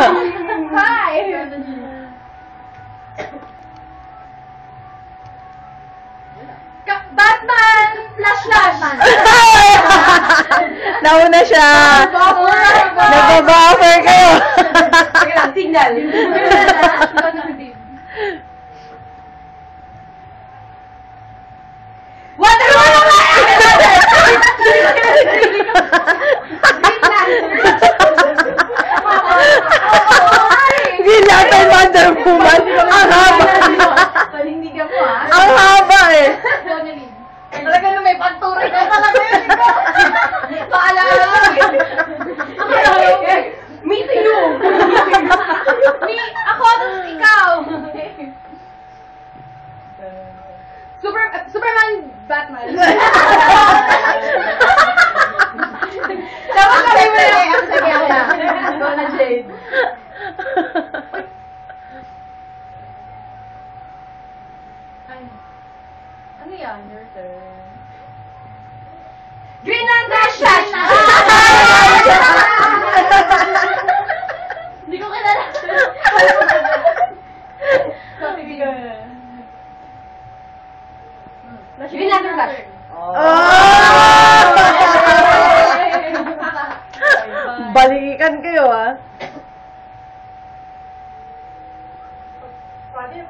Hi! Batman! Flash! Nauna siya. Nagba-buffer kayo. Sige lang, signal. Wonder Woman! Green Lantern, Wonder Woman. Ang haba. Panindigan mo, ha? Ang haba eh. Talaga na may panturay ka talaga yun. Paalala. Me to you. Me, ako, tapos ikaw. Superman, Batman. Dapat kami mo na ako sa gala. Ikaw na, Jade. Ano yan? Your turn. Green Lantern! Hindi ko kilala. Green Lantern Flash. Balikan kayo ah.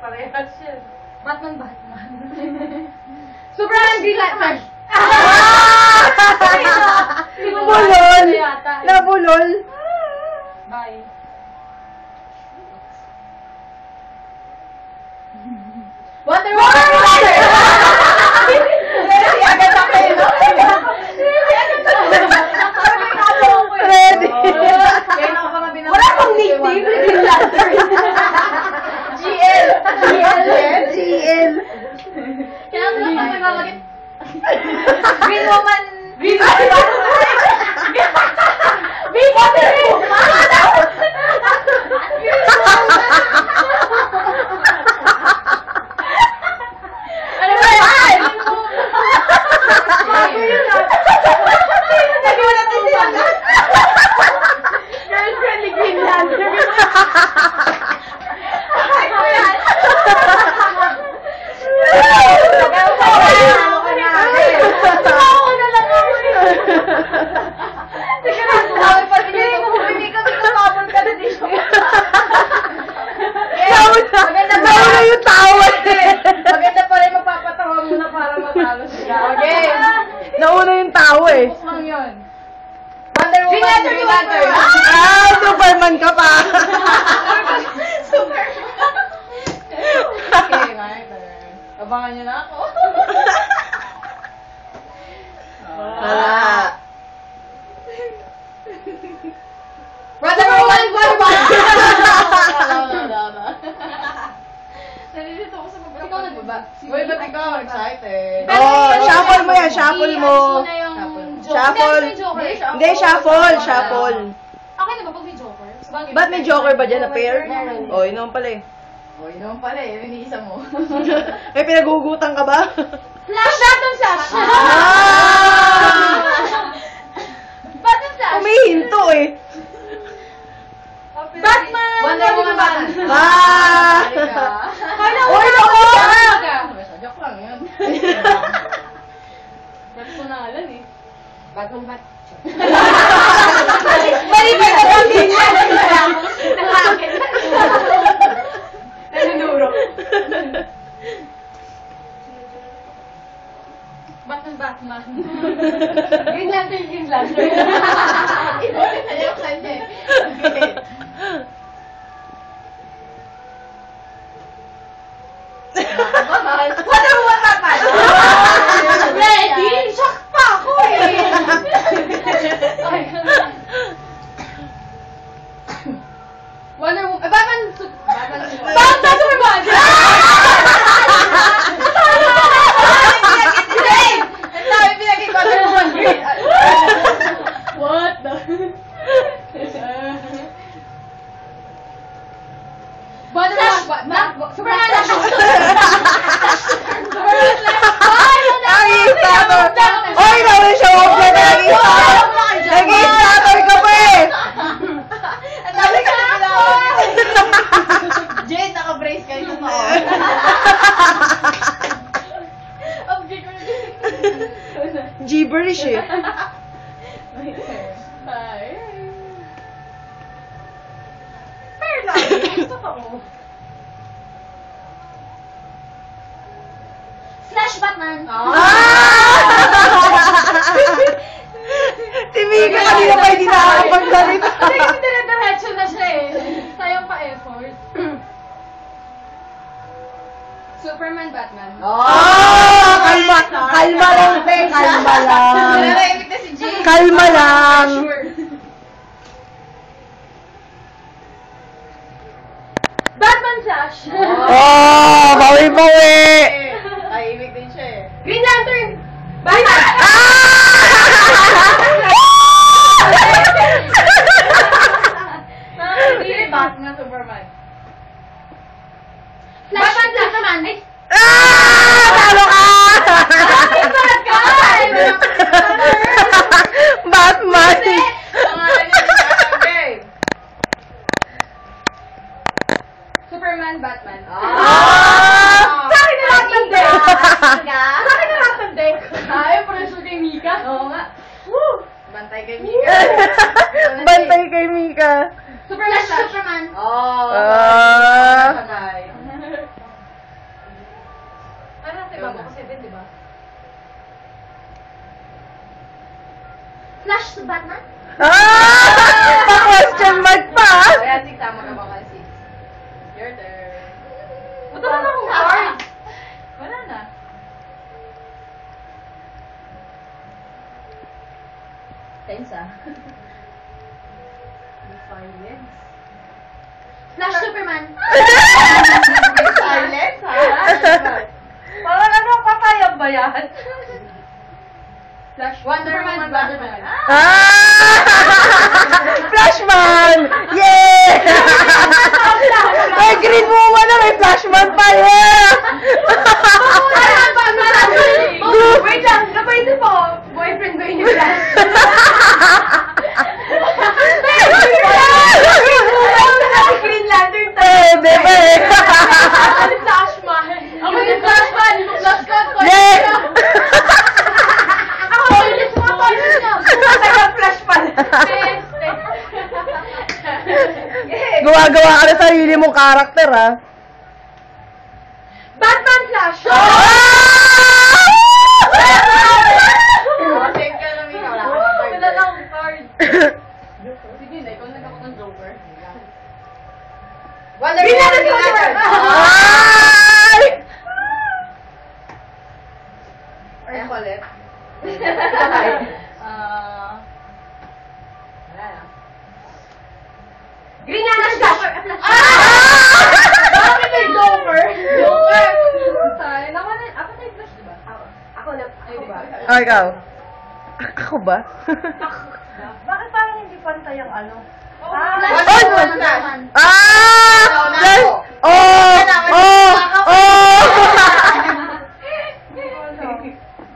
Parehas yun. Batman. Superman, Green Lantern. Bulol! Nabulol! Bye. Wonder Woman! Agad ako yun. Ready! Wala akong nickname, Green Lantern. GL. Kaya ako lang may mamagit. Green Woman. Green Woman. Green Woman. Ano ba yan? Girl-friendly Green Lantern. Nauna yung tawad eh. Maganda pa rin magpapatawa muna para matalo siya. Okay. Nauna yung tawa eh. Focus lang yun. Wonder Woman, Green Lantern. Ah, Superman ka pa. Superman. Okay, my turn. Abangan niyo na ako. Wala. Wonder Woman, Nalilito ako sa magbaba. Ikaw nagbaba. Uy, ba't ikaw excited? Oh, shuffle mo yan, shuffle mo. Shuffle. Hindi, shuffle. Okay na ba pag may Joker? Ba't may Joker ba dyan na pair? Meron. Oh, yun naman pala eh. O, yun naman pala eh. Iniisa mo. May pinagugutan ka ba? Flash! Batman Flash! Batman Flash! Umihinto eh. Batman! Wonder Woman Batman! Ah! Kaya Uy, naku! Joke lang yun. Personalan eh. Batman Bat. Balik ka na lang din yan! Nakakit. Nanunuro. Batman. Green Lantern. Ito yung kanya eh. Wonder Woman Batman! Ready? Shock pa ako eh! Totoo. Flash Batman. Si Mika kanina pa hindi nakakapagsalita. Kasi kasi dire-diretso na siya eh. Sayang pa effort. Superman, Batman. Kalma lang, te. Kalma lang. Nanahimik na si Jay. Kalma lang. Sure. Batman Flash. Bawi-bawi. Tahimik din siya eh. Green Lantern. Batman. Hindi, Batman, Superman. Batman, Superman. Talo ka! Batman. Superman, Batman. Sa akin na lahat ng deck. Mika? Sa akin na lahat ng deck. Ay, pressure kay Mika. Oo nga. Woo! Bantay kay Mika. Bantay kay Mika. Superman, Superman. Sabay. Ano natin ba? Ako 7, di ba? Flash to Batman? Pa-question mark pa. Kaya 6, tama ka ba kasi? Your turn. Ba't naman akong card? Wala na. Thanks ah. Silence. Flash Superman. Silence ha? Parang ano, papayag ba yan? Flash Wonder Superman, Woman, Wonder Batman. Woman. Flashman! Yeah! May green woman na may flashman pa, yeah! Wait lang, napaisip ako. Boyfriend ko yun yung Flash. Green Lantern tayo. Pwede ba eh? Ano Flashman? Ako yung Flashman. Yung Flash God ko. Yeah! Ako yung sumatoy niya. Talagang Flash pala. Gumagawa ka na sarili mong karakter, ha? Batman Flash. Save ka na Mika. Wala ka Wala na na card. akong card. Sige na, ikaw nagkakot ng Joker. Wonder Green Woman, Lantern, Green Lantern. Ay! Ay, ako ulit. Wala na. Green Lantern Flash. Bakit may Joker? Joker. Tayo. Ako na yung Flash, diba? Ako na. Ay, diba? Ikaw. Ako ba? Bakit parang hindi pantay ang ano? Wonder Woman, Flash. Flash! Oh!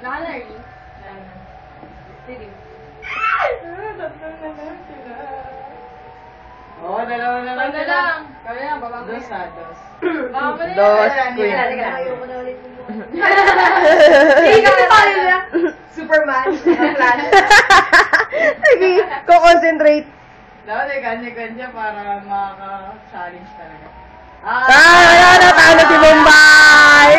Naka-Larry. Sige. Oo, dalawa na lang. Ano lang. Kaya lang, baba mo. Dos ha, dos. Baba mo na yan. Dos, Teka queen. lang. Ayoko na ulit. Sige ka na tayo na. Superman, Flash. Sige, ko-concentrate. Dapat ay kanya-kanya para makaka-challenge talaga. Wala na, talo si Bombay!